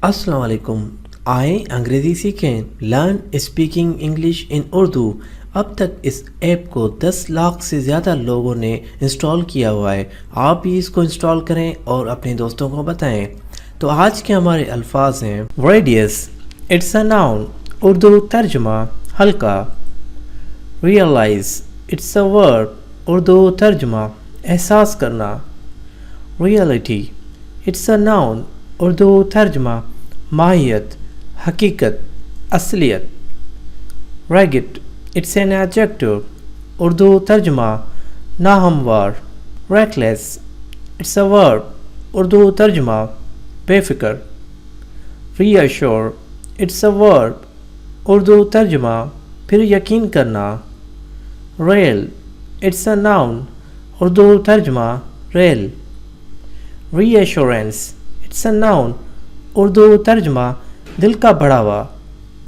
السلام علیکم. آئیں انگریزی سیکھیں. لرن اسپیکنگ انگلش ان اردو. اب تک اس ایپ کو 10 لاکھ سے زیادہ لوگوں نے انسٹال کیا ہوا ہے. آپ بھی اس کو انسٹال کریں اور اپنے دوستوں کو بتائیں. تو آج کے ہمارے الفاظ ہیں radius. It's a noun. Urdu ترجمہ ہلکا. ریئلائز. اٹس اے ورب. اردو ترجمہ احساس کرنا. Reality. It's a noun. Urdu ترجمہ ماہیت، حقیقت، اصلیت. Rugged. It's an adjective. Urdu ترجمہ ناہموار. ریکلیس. اٹس اے ورب. اردو ترجمہ بے فکر. ری ایشور. اٹس اے ورب. اردو ترجمہ پھر یقین کرنا. ریل. اٹس اے ناؤن. اردو ترجمہ ریل. Reassurance. It's a noun. Urdu ترجمہ دل کا بڑھاوا.